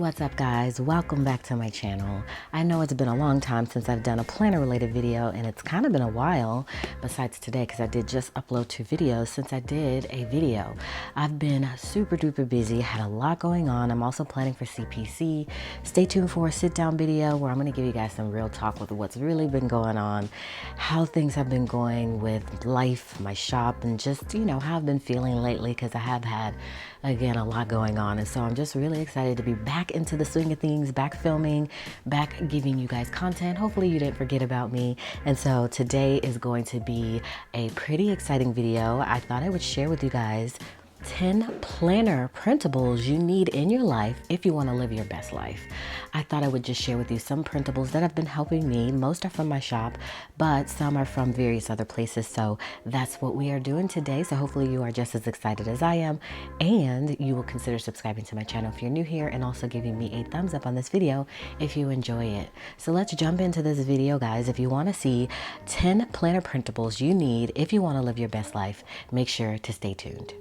what's up guys? Welcome back to my channel. I know it's been a long time since I've done a planner related video, and it's kind of been a while besides today because I did just upload 2 videos since I did a video. I've been super duper busy, had a lot going on. I'm also planning for CPC. Stay tuned for a sit down video where I'm going to give you guys some real talk with what's really been going on, how things have been going with life, my shop, and just, you know, how I've been feeling lately because I have had, again, a lot going on. And so I'm just really excited to be back into the swing of things, back filming, back giving you guys content. Hopefully you didn't forget about me. And so today is going to be a pretty exciting video. I thought I would share with you guys 10 planner printables you need in your life if you want to live your best life. I thought I would just share with you some printables that have been helping me. Most are from my shop, but some are from various other places. So that's what we are doing today. So hopefully you are just as excited as I am, and you will consider subscribing to my channel if you're new here, and also giving me a thumbs up on this video if you enjoy it. So let's jump into this video, guys. If you want to see 10 planner printables you need if you want to live your best life, make sure to stay tuned.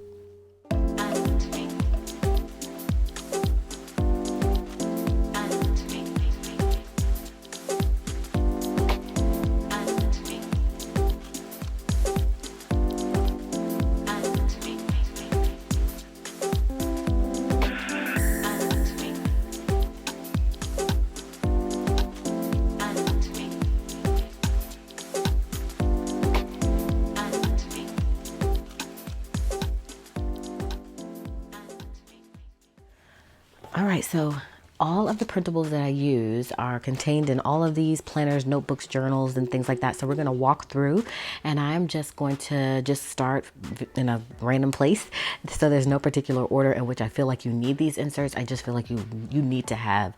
All right, so all of the printables that I use are contained in all of these planners, notebooks, journals, and things like that. So we're going to walk through, and I'm just going to start in a random place. So there's no particular order in which I feel like you need these inserts. I just feel like you need to have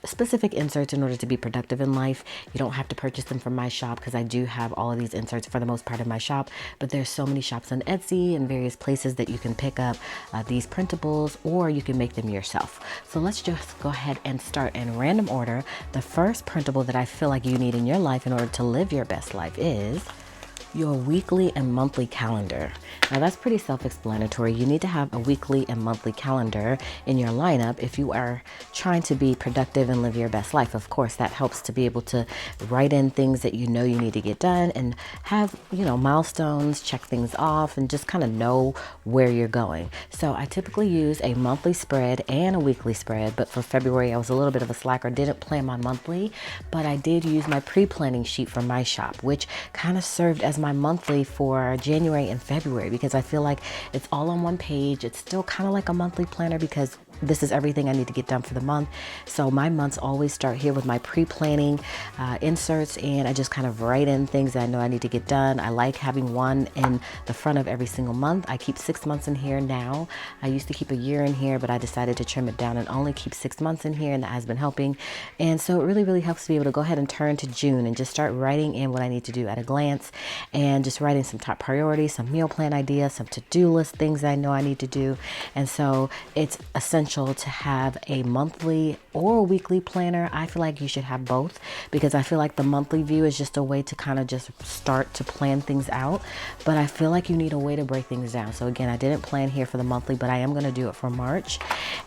specific inserts in order to be productive in life. You don't have to purchase them from my shop because I do have all of these inserts for the most part in my shop, but there's so many shops on Etsy and various places that you can pick up these printables, or you can make them yourself. So let's just go ahead and start in random order. The first printable that I feel like you need in your life in order to live your best life is your weekly and monthly calendar. Now that's pretty self-explanatory. You need to have a weekly and monthly calendar in your lineup if you are trying to be productive and live your best life. Of course, that helps to be able to write in things that you know you need to get done and have, you know, milestones, check things off, and just kind of know where you're going. So I typically use a monthly spread and a weekly spread, but for February I was a little bit of a slacker, didn't plan my monthly, but I did use my pre-planning sheet from my shop, which kind of served as my monthly for January and February, because I feel like it's all on one page. It's still kind of like a monthly planner because this is everything I need to get done for the month. So my months always start here with my pre-planning inserts, and I just kind of write in things that I know I need to get done. I like having one in the front of every single month. I keep 6 months in here now. I used to keep a year in here, but I decided to trim it down and only keep 6 months in here, and that has been helping. And so it really helps to be able to go ahead and turn to June and just start writing in what I need to do at a glance, and just writing some top priorities, some meal plan ideas, some to-do list things that I know I need to do. And so it's essential to have a monthly or a weekly planner. I feel like you should have both, because I feel like the monthly view is just a way to kind of just start to plan things out, but I feel like you need a way to break things down. So again, I didn't plan here for the monthly, but I am going to do it for March.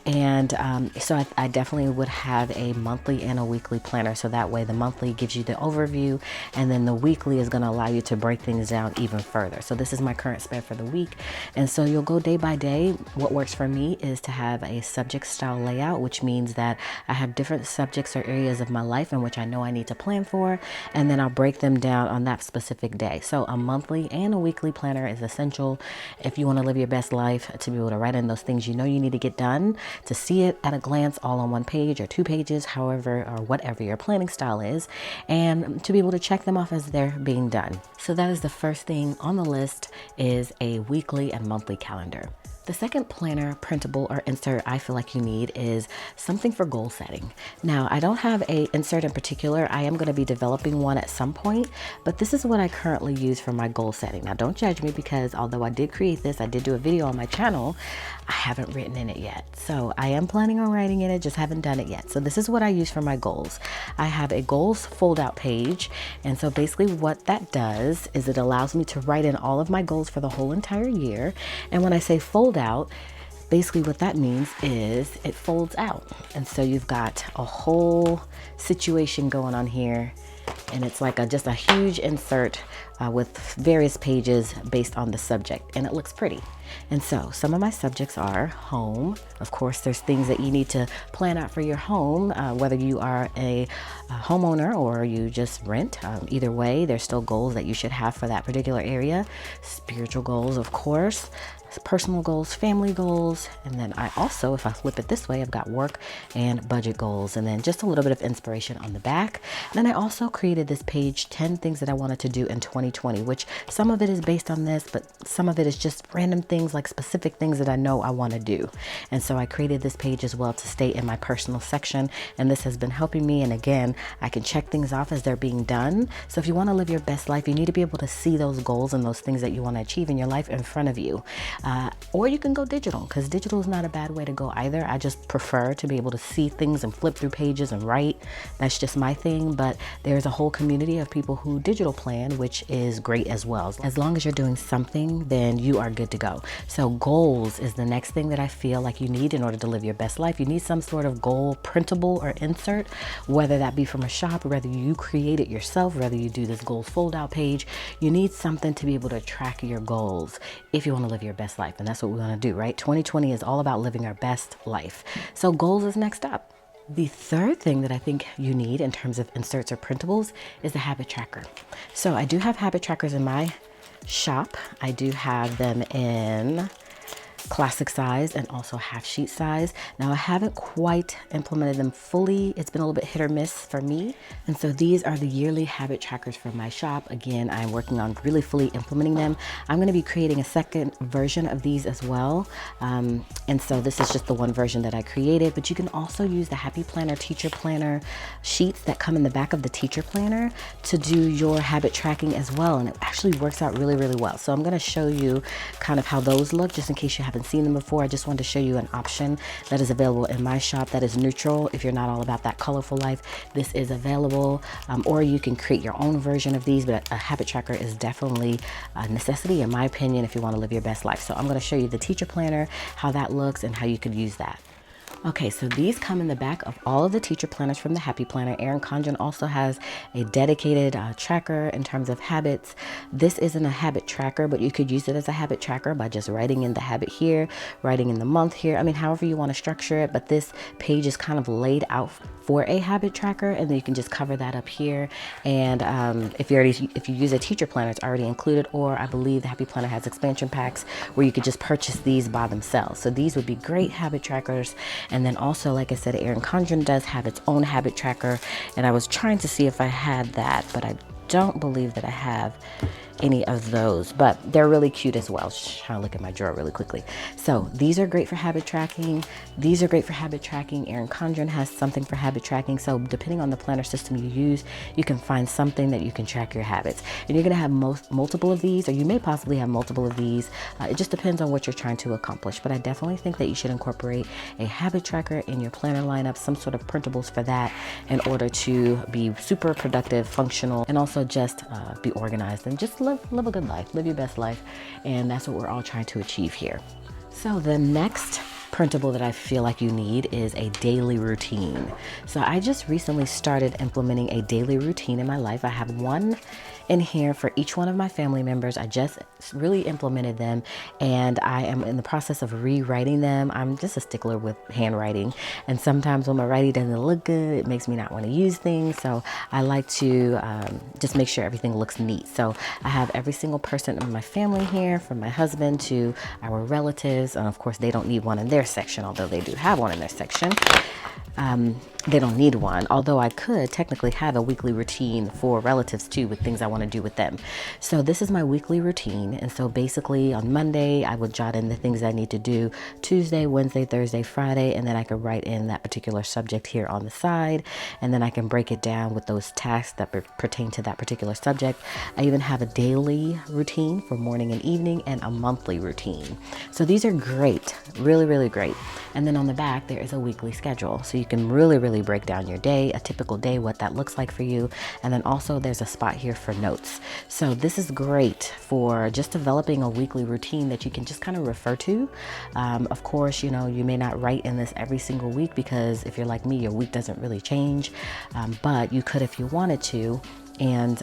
And so I definitely would have a monthly and a weekly planner, so that way the monthly gives you the overview, and then the weekly is going to allow you to break things down even further. So this is my current spread for the week, and so you'll go day by day. What works for me is to have a subject style layout, which means that I have different subjects or areas of my life in which I know I need to plan for, and then I'll break them down on that specific day. So a monthly and a weekly planner is essential if you want to live your best life, to be able to write in those things you know you need to get done, to see it at a glance all on one page or 2 pages, however or whatever your planning style is, and to be able to check them off as they're being done. So that is the first thing on the list, is a weekly and monthly calendar. The second planner, printable, or insert I feel like you need is something for goal setting. Now, I don't have a insert in particular. I am going to be developing one at some point, but this is what I currently use for my goal setting. Now, don't judge me, because although I did create this, I did do a video on my channel, I haven't written in it yet. So I am planning on writing in it, just haven't done it yet. So this is what I use for my goals. I have a goals fold out page. And so basically what that does is it allows me to write in all of my goals for the whole entire year. And when I say fold out, basically what that means is it folds out. And so you've got a whole situation going on here, and it's like just a huge insert with various pages based on the subject, and it looks pretty. And so some of my subjects are home. Of course, there's things that you need to plan out for your home, whether you are a homeowner or you just rent. Either way, there's still goals that you should have for that particular area. Spiritual goals, of course, personal goals, family goals, and then I also, if I flip it this way, I've got work and budget goals, and then just a little bit of inspiration on the back. And then I also created this page, 10 things that I wanted to do in 2020, which some of it is based on this, but some of it is just random things, like specific things that I know I want to do. And so I created this page as well to stay in my personal section, and this has been helping me. And again, I can check things off as they're being done. So if you want to live your best life, you need to be able to see those goals and those things that you want to achieve in your life in front of you. Or you can go digital, because digital is not a bad way to go either. I just prefer to be able to see things and flip through pages and write. That's just my thing, but there's a whole community of people who digital plan, which is great as well. As long as you're doing something, then you are good to go. So goals is the next thing that I feel like you need in order to live your best life. You need some sort of goal printable or insert, whether that be from a shop, or whether you create it yourself, whether you do this goals fold out page. You need something to be able to track your goals if you want to live your best life. And that's what we want to do, right? 2020 is all about living our best life. So goals is next up. The third thing that I think you need in terms of inserts or printables is a habit tracker. So I do have habit trackers in my shop. I do have them in classic size and also half sheet size. Now I haven't quite implemented them fully. It's been a little bit hit or miss for me. And so these are the yearly habit trackers from my shop. Again, I'm working on really fully implementing them. I'm going to be creating a second version of these as well. And so this is just the one version that I created, but you can also use the Happy Planner Teacher Planner sheets that come in the back of the teacher planner to do your habit tracking as well. And it actually works out really, really well. So I'm going to show you kind of how those look, just in case you haven't seen them before. I just wanted to show you an option that is available in my shop that is neutral. If you're not all about that colorful life, this is available, or you can create your own version of these, but a habit tracker is definitely a necessity in my opinion if you want to live your best life. So I'm going to show you the teacher planner, how that looks and how you could use that. Okay, so these come in the back of all of the teacher planners from the Happy Planner. Erin Condren also has a dedicated tracker in terms of habits. This isn't a habit tracker, but you could use it as a habit tracker by just writing in the habit here, writing in the month here. I mean, however you want to structure it, but this page is kind of laid out for a habit tracker, and then you can just cover that up here. And if you use a teacher planner, it's already included, or I believe the Happy Planner has expansion packs where you could just purchase these by themselves. So these would be great habit trackers. And then also, like I said, Erin Condren does have its own habit tracker, and I was trying to see if I had that, but I don't believe that I have any of those, but they're really cute as well. Just trying to look at my drawer really quickly. So these are great for habit tracking. These are great for habit tracking. Erin Condren has something for habit tracking. So depending on the planner system you use, you can find something that you can track your habits. And you're going to have multiple of these, or you may possibly have multiple of these. It just depends on what you're trying to accomplish. But I definitely think that you should incorporate a habit tracker in your planner lineup, some sort of printables for that, in order to be super productive, functional, and also just be organized and just live a good life, live your best life. And that's what we're all trying to achieve here. So the next printable that I feel like you need is a daily routine. So I just recently started implementing a daily routine in my life. I have one in here for each one of my family members. I just really implemented them, and I am in the process of rewriting them. I'm just a stickler with handwriting, and sometimes when my writing doesn't look good, it makes me not want to use things. So I like to just make sure everything looks neat. So I have every single person in my family here, from my husband to our relatives, and of course they don't need one in their section, although they do have one in their section. They don't need one, although I could technically have a weekly routine for relatives too, with things I want to do with them. So this is my weekly routine. And so basically on Monday, I would jot in the things I need to do, Tuesday, Wednesday, Thursday, Friday, and then I could write in that particular subject here on the side. And then I can break it down with those tasks that pertain to that particular subject. I even have a daily routine for morning and evening, and a monthly routine. So these are great, really, really great. And then on the back, there is a weekly schedule. So you can really break down your day, a typical day, what that looks like for you. And then also there's a spot here for notes. So this is great for just developing a weekly routine that you can just kind of refer to. Of course, you know, you may not write in this every single week because if you're like me, your week doesn't really change, but you could if you wanted to. And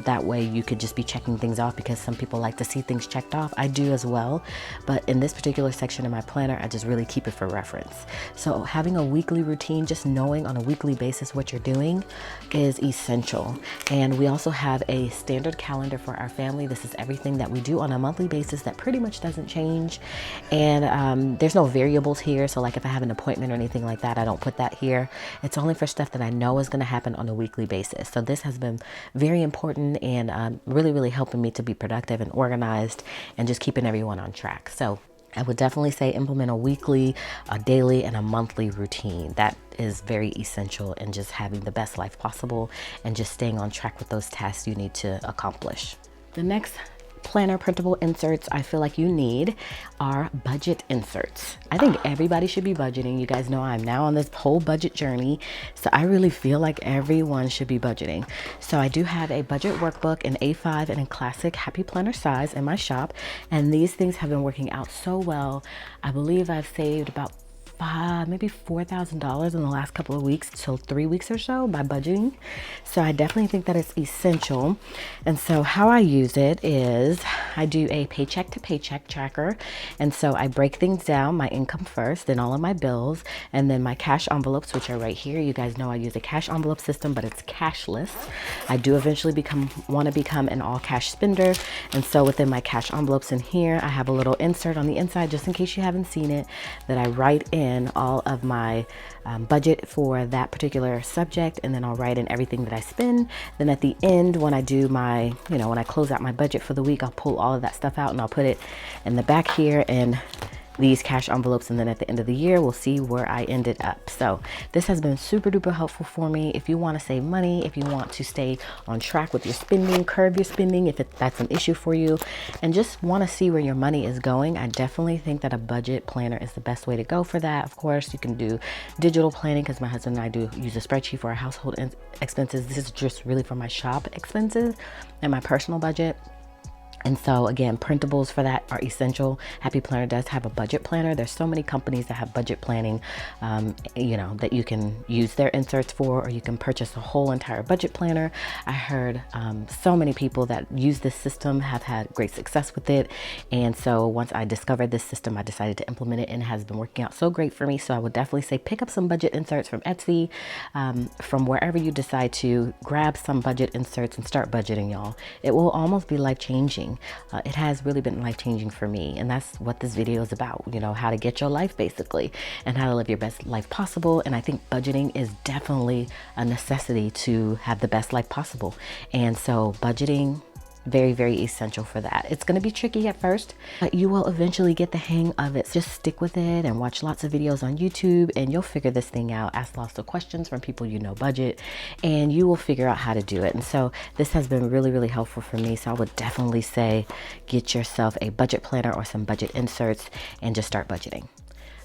that way you could just be checking things off, because some people like to see things checked off. I do as well, but in this particular section in my planner, I just really keep it for reference. So having a weekly routine, just knowing on a weekly basis what you're doing, is essential. And we also have a standard calendar for our family. This is everything that we do on a monthly basis that pretty much doesn't change. And there's no variables here. So like if I have an appointment or anything like that, I don't put that here. It's only for stuff that I know is going to happen on a weekly basis. So this has been very important and really helping me to be productive and organized and just keeping everyone on track. So I would definitely say implement a weekly, a daily, and a monthly routine. That is very essential in just having the best life possible and just staying on track with those tasks you need to accomplish. The next planner printable inserts I feel like you need are budget inserts. I think everybody should be budgeting. You guys know I'm now on this whole budget journey, so I really feel like everyone should be budgeting. So I do have a budget workbook in A5 and in classic happy planner size in my shop, and these things have been working out so well. I believe I've saved about maybe $4,000 in the last couple of weeks, so 3 weeks or so, by budgeting. So I definitely think that it's essential. And so how I use it is I do a paycheck to paycheck tracker. And so I break things down, my income first, then all of my bills, and then my cash envelopes, which are right here. You guys know I use a cash envelope system, but it's cashless. I do eventually want to become an all cash spender. And so within my cash envelopes in here, I have a little insert on the inside, just in case you haven't seen it, that I write in all of my budget for that particular subject, and then I'll write in everything that I spend. Then at the end, when I do my, when I close out my budget for the week, I'll pull all of that stuff out and I'll put it in the back here and these cash envelopes, and then at the end of the year we'll see where I ended up. So this has been super duper helpful for me. If you want to save money, if you want to stay on track with your spending, curb your spending if that's an issue for you, and just want to see where your money is going, I definitely think that a budget planner is the best way to go for that. Of course, you can do digital planning, because my husband and I do use a spreadsheet for our household expenses. This is just really for my shop expenses and my personal budget. And so again, printables for that are essential. Happy Planner does have a budget planner. There's so many companies that have budget planning, that you can use their inserts for, or you can purchase a whole entire budget planner. I heard so many people that use this system have had great success with it. And so once I discovered this system, I decided to implement it, and it has been working out so great for me. So I would definitely say pick up some budget inserts from Etsy, from wherever you decide to. Grab some budget inserts and start budgeting, y'all. It will almost be life-changing. It has really been life-changing for me, and that's what this video is about, how to get your life basically, and how to live your best life possible. And I think budgeting is definitely a necessity to have the best life possible. And so budgeting, very essential for that. It's going to be tricky at first, but you will eventually get the hang of it. Just stick with it and watch lots of videos on YouTube, and you'll figure this thing out. Ask lots of questions from people budget, and you will figure out how to do it. And so this has been really helpful for me. So I would definitely say get yourself a budget planner or some budget inserts and just start budgeting.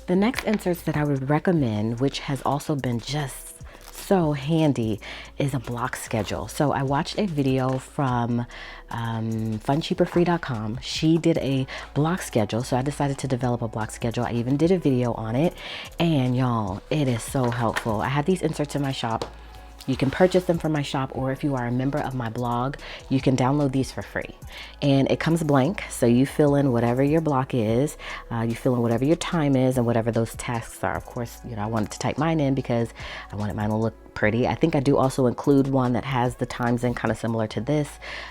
The next inserts that I would recommend, which has also been just so handy, is a block schedule. So I watched a video from funcheaperfree.com. She did a block schedule, so I decided to develop a block schedule. I even did a video on it, and y'all, it is so helpful. I have these inserts in my shop. You can purchase them from my shop, or if you are a member of my blog, you can download these for free. And it comes blank, so you fill in whatever your block is, you fill in whatever your time is, and whatever those tasks are. Of course, I wanted to type mine in because I wanted mine to look pretty. I think I do also include one that has the times in, kind of similar to this.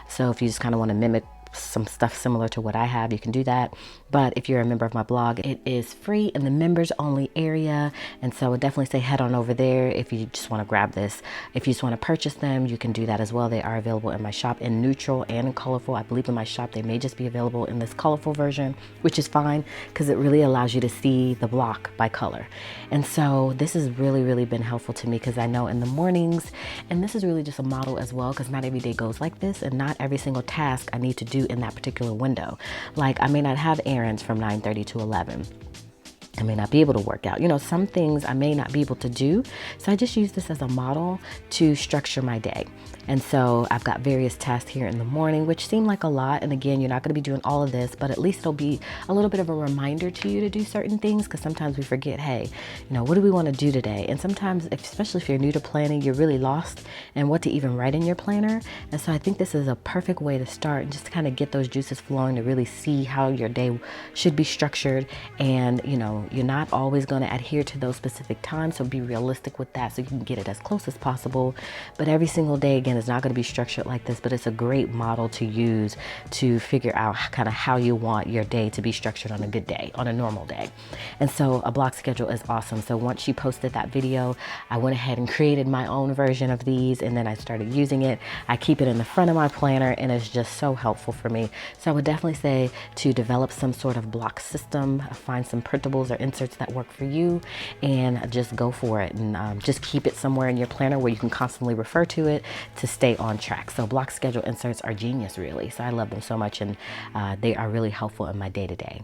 So if you just kind of want to mimic some stuff similar to what I have, you can do that. But if you're a member of my blog, it is free in the members only area. And so I would definitely say head on over there if you just want to grab this. If you just want to purchase them, you can do that as well. They are available in my shop in neutral and in colorful. I believe in my shop they may just be available in this colorful version, which is fine because it really allows you to see the block by color. And so this has really been helpful to me, because I know in the mornings, and this is really just a model as well, because not every day goes like this, and not every single task I need to do in that particular window. Like I may not have errands from 9:30 to 11. I may not be able to work out. You know, some things I may not be able to do. So I just use this as a model to structure my day. And so I've got various tasks here in the morning, which seem like a lot. And again, you're not going to be doing all of this, but at least it'll be a little bit of a reminder to you to do certain things, because sometimes we forget, hey, you know, what do we want to do today? And sometimes, especially if you're new to planning, you're really lost in what to even write in your planner. And so I think this is a perfect way to start and just to kind of get those juices flowing, to really see how your day should be structured. And, you know, you're not always going to adhere to those specific times, so be realistic with that so you can get it as close as possible. But every single day, again, is not going to be structured like this, but it's a great model to use to figure out kind of how you want your day to be structured on a good day, on a normal day. And so a block schedule is awesome. So once she posted that video, I went ahead and created my own version of these, and then I started using it. I keep it in the front of my planner, and it's just so helpful for me. So I would definitely say to develop some sort of block system, find some printables or inserts that work for you, and just go for it. And just keep it somewhere in your planner where you can constantly refer to it to stay on track. So block schedule inserts are genius, really. So I love them so much, and they are really helpful in my day-to-day.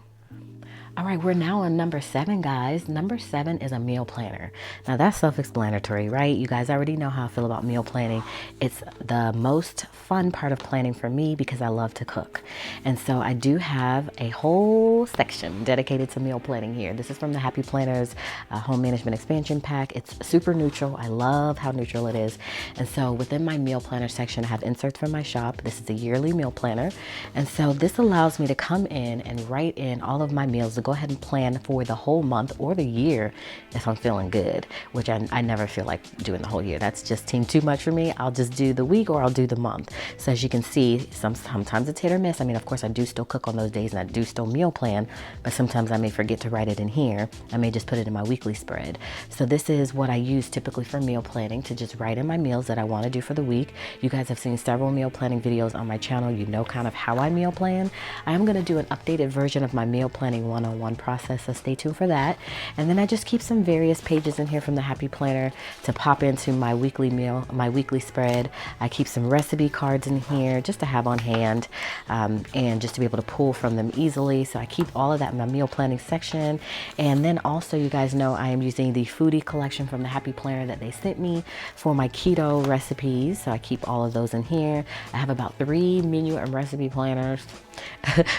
All right, we're now on number 7, guys. Number 7 is a meal planner. Now that's self-explanatory, right? You guys already know how I feel about meal planning. It's the most fun part of planning for me because I love to cook. And so I do have a whole section dedicated to meal planning here. This is from the Happy Planners Home Management Expansion Pack. It's super neutral. I love how neutral it is. And so within my meal planner section, I have inserts from my shop. This is a yearly meal planner. And so this allows me to come in and write in all of my meals to go ahead and plan for the whole month or the year if I'm feeling good, which I never feel like doing the whole year. That's just too much for me. I'll just do the week or I'll do the month. So as you can see, sometimes it's hit or miss. I mean, of course, I do still cook on those days and I do still meal plan, but sometimes I may forget to write it in here. I may just put it in my weekly spread. So this is what I use typically for meal planning, to just write in my meals that I want to do for the week. You guys have seen several meal planning videos on my channel. You know kind of how I meal plan. I am going to do an updated version of my meal planning 101 process, so stay tuned for that. And then I just keep some various pages in here from the Happy Planner to pop into my weekly meal, my weekly spread. I keep some recipe cards in here just to have on hand, and just to be able to pull from them easily. So I keep all of that in my meal planning section. And then also, you guys know I am using the foodie collection from the Happy Planner that they sent me for my keto recipes. So I keep all of those in here. I have about 3 menu and recipe planners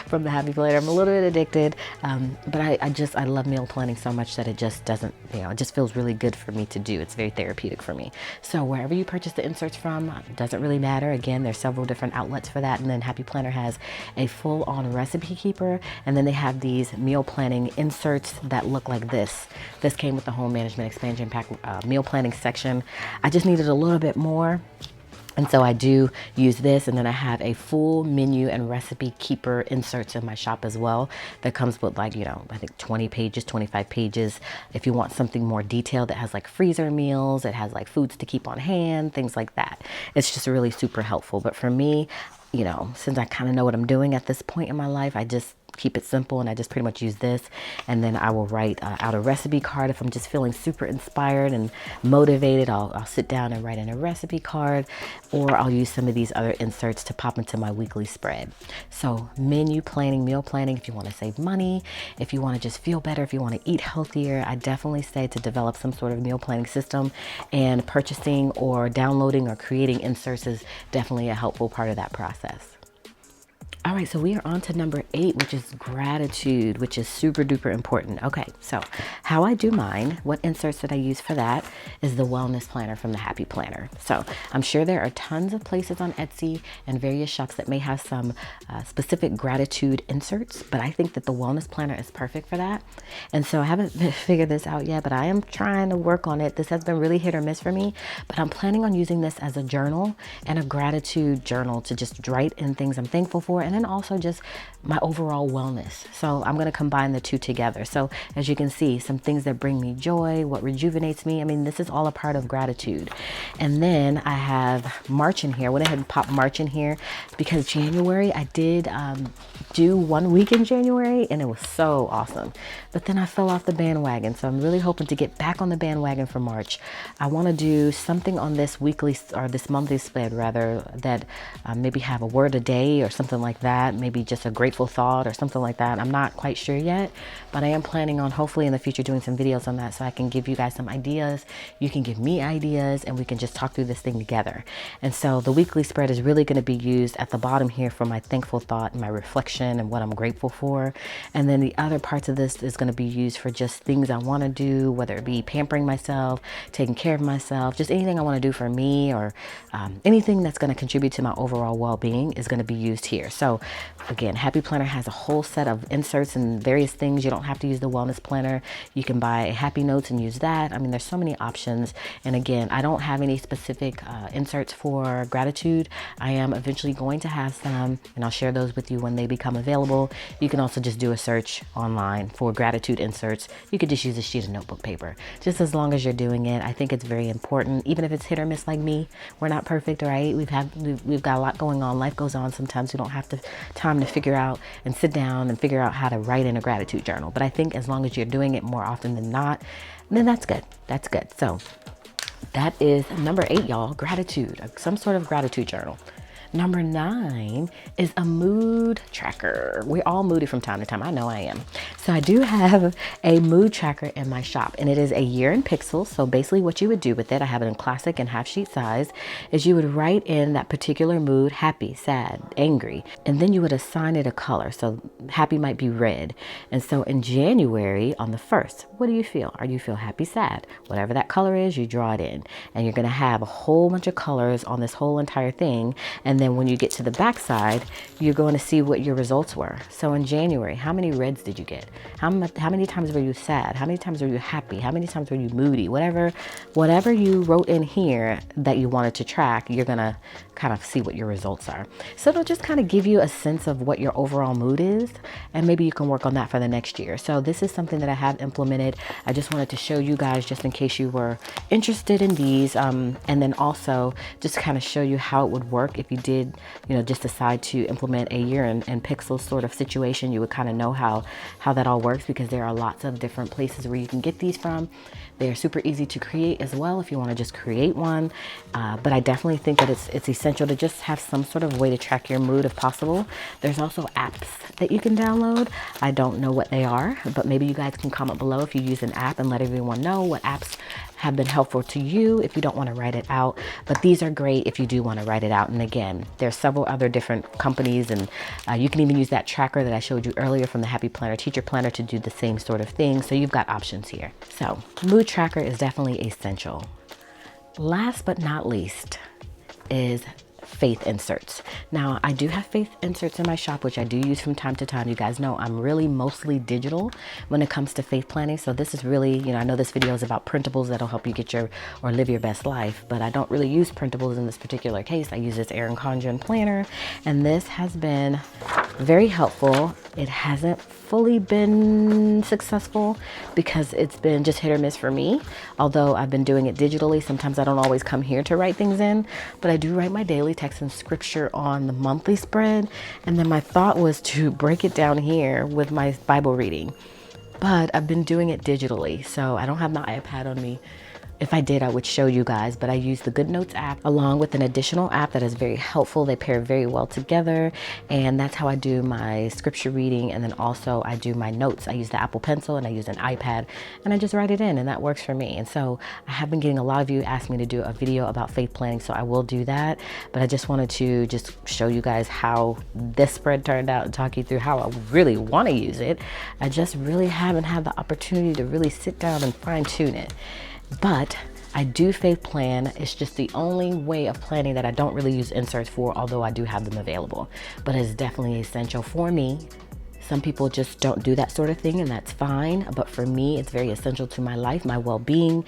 from the Happy Planner. I'm a little bit addicted, but I love meal planning so much that it just doesn't, you know, it just feels really good for me to do. It's very therapeutic for me. So wherever you purchase the inserts from, doesn't really matter. Again, there's several different outlets for that. And then Happy Planner has a full-on recipe keeper. And then they have these meal planning inserts that look like this. This came with the Home Management Expansion Pack meal planning section. I just needed a little bit more. And so I do use this, and then I have a full menu and recipe keeper inserts in my shop as well that comes with, like, you know, I think 20 pages, 25 pages. If you want something more detailed, that has like freezer meals, it has like foods to keep on hand, things like that. It's just really super helpful. But for me, you know, since I kind of know what I'm doing at this point in my life, I just keep it simple, and I just pretty much use this. And then I will write out a recipe card if I'm just feeling super inspired and motivated. I'll sit down and write in a recipe card, or I'll use some of these other inserts to pop into my weekly spread. So menu planning, meal planning, if you want to save money, if you want to just feel better, if you want to eat healthier, I definitely say to develop some sort of meal planning system, and purchasing or downloading or creating inserts is definitely a helpful part of that process. All right, so we are on to number 8, which is gratitude, which is super duper important. Okay, so how I do mine, what inserts that I use for that is the wellness planner from the Happy Planner. So I'm sure there are tons of places on Etsy and various shops that may have some specific gratitude inserts, but I think that the wellness planner is perfect for that. And so I haven't figured this out yet, but I am trying to work on it. This has been really hit or miss for me, but I'm planning on using this as a journal and a gratitude journal to just write in things I'm thankful for, and then also just my overall wellness. So I'm going to combine the two together. So as you can see, some things that bring me joy, what rejuvenates me. I mean, this is all a part of gratitude. And then I have March in here. I went ahead and popped March in here because January, I did do 1 week in January, and it was so awesome. But then I fell off the bandwagon. So I'm really hoping to get back on the bandwagon for March. I want to do something on this weekly, or this monthly spread rather, that maybe have a word a day or something like like that, maybe just a grateful thought or something like that. I'm not quite sure yet, but I am planning on hopefully in the future doing some videos on that so I can give you guys some ideas. You can give me ideas and we can just talk through this thing together. And so the weekly spread is really going to be used at the bottom here for my thankful thought and my reflection and what I'm grateful for. And then the other parts of this is going to be used for just things I want to do, whether it be pampering myself, taking care of myself, just anything I want to do for me, or anything that's going to contribute to my overall well-being is going to be used here. So again, Happy Planner has a whole set of inserts and various things. You don't have to use the Wellness Planner. You can buy a Happy Notes and use that. I mean, there's so many options. And again, I don't have any specific inserts for gratitude. I am eventually going to have some, and I'll share those with you when they become available. You can also just do a search online for gratitude inserts. You could just use a sheet of notebook paper, just as long as you're doing it. I think it's very important, even if it's hit or miss like me. We're not perfect, right? We've got a lot going on. Life goes on. Sometimes we don't have time to figure out and sit down and figure out how to write in a gratitude journal. But I think as long as you're doing it more often than not, then that's good. That's good. So that is number 8, y'all. Gratitude, some sort of gratitude journal. Number 9 is a mood tracker. We're all moody from time to time. I know I am. So I do have a mood tracker in my shop, and it is a year in pixels. So basically what you would do with it, I have it in classic and half sheet size, is you would write in that particular mood: happy, sad, angry, and then you would assign it a color. So happy might be red. And so in January on the 1st, what do you feel? Or you feel happy, sad? Whatever that color is, you draw it in, and you're going to have a whole bunch of colors on this whole entire thing. And then when you get to the back side, you're going to see what your results were. So in January, how many reds did you get? How many times were you sad? How many times were you happy? How many times were you moody? Whatever you wrote in here that you wanted to track, you're going to kind of see what your results are. So it'll just kind of give you a sense of what your overall mood is, and maybe you can work on that for the next year. So this is something that I have implemented. I just wanted to show you guys just in case you were interested in these, and then also just kind of show you how it would work if you did, just decide to implement a year in pixels sort of situation. You would kind of know how that all works, because there are lots of different places where you can get these from. They're super easy to create as well if you want to just create one. But I definitely think that it's essential to just have some sort of way to track your mood if possible. There's also apps that you can download. I don't know what they are, but maybe you guys can comment below if you use an app and let everyone know what apps have been helpful to you if you don't want to write it out. But these are great if you do want to write it out. And again, there's several other different companies, and you can even use that tracker that I showed you earlier from the Happy Planner Teacher Planner to do the same sort of thing. So you've got options here. So mood tracker is definitely essential. Last but not least is faith inserts. Now, I do have faith inserts in my shop, which I do use from time to time. You guys know I'm really mostly digital when it comes to faith planning. So this is really, I know this video is about printables that'll help you get or live your best life, but I don't really use printables in this particular case. I use this Erin Condren planner, and this has been very helpful. It hasn't fully been successful because it's been just hit or miss for me. Although I've been doing it digitally, sometimes I don't always come here to write things in, but I do write my daily text and scripture on the monthly spread. And then my thought was to break it down here with my Bible reading, but I've been doing it digitally. So I don't have my iPad on me. If I did, I would show you guys, but I use the Good Notes app along with an additional app that is very helpful. They pair very well together, and that's how I do my scripture reading. And then also I do my notes. I use the Apple Pencil and I use an iPad, and I just write it in, and that works for me. And so I have been getting a lot of you ask me to do a video about faith planning, so I will do that. But I just wanted to just show you guys how this spread turned out and talk you through how I really want to use it. I just really haven't had the opportunity to really sit down and fine tune it. But I do faith plan. It's just the only way of planning that I don't really use inserts for, although I do have them available. But it's definitely essential for me. Some people just don't do that sort of thing, and that's fine. But for me, it's very essential to my life, my well-being,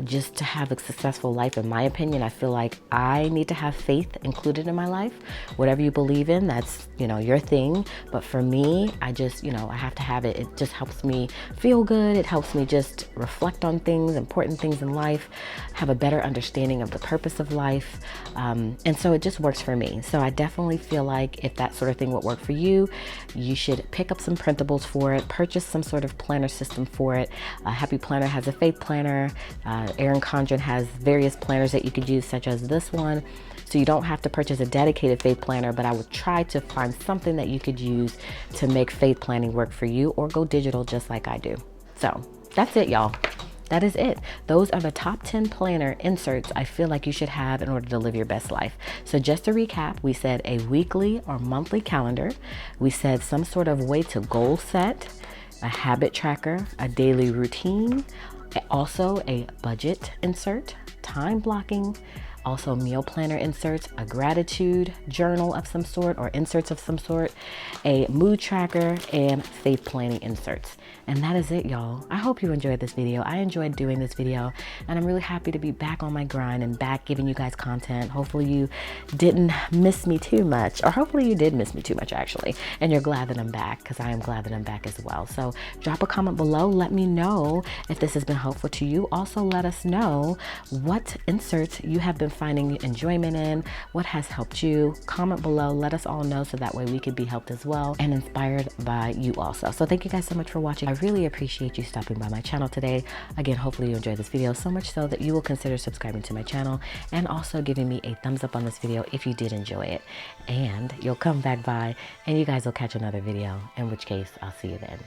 just to have a successful life. In my opinion, I feel like I need to have faith included in my life. Whatever you believe in, that's, your thing. But for me, I just, I have to have it. It just helps me feel good. It helps me just reflect on things, important things in life, have a better understanding of the purpose of life. And so it just works for me. So I definitely feel like if that sort of thing would work for you, you should pick up some printables for it, purchase some sort of planner system for it. Happy Planner has a faith planner. Erin Condren has various planners that you could use, such as this one. So you don't have to purchase a dedicated faith planner, but I would try to find something that you could use to make faith planning work for you, or go digital just like I do. So that's it, y'all. That is it. Those are the top 10 planner inserts I feel like you should have in order to live your best life. So just to recap, we said a weekly or monthly calendar. We said some sort of way to goal set, a habit tracker, a daily routine, also a budget insert, time blocking, also meal planner inserts, a gratitude journal of some sort or inserts of some sort, a mood tracker, and faith planning inserts. And that is it, y'all. I hope you enjoyed this video. I enjoyed doing this video, and I'm really happy to be back on my grind and back giving you guys content. Hopefully you didn't miss me too much, or hopefully you did miss me too much actually, and you're glad that I'm back, because I am glad that I'm back as well. So drop a comment below. Let me know if this has been helpful to you. Also, let us know what inserts you have been finding enjoyment in, what has helped you. Comment below, let us all know, so that way we could be helped as well and inspired by you also. So thank you guys so much for watching. I really appreciate you stopping by my channel today. Again, hopefully you enjoyed this video, so much so that you will consider subscribing to my channel and also giving me a thumbs up on this video if you did enjoy it. And you'll come back by and you guys will catch another video, in which case I'll see you then.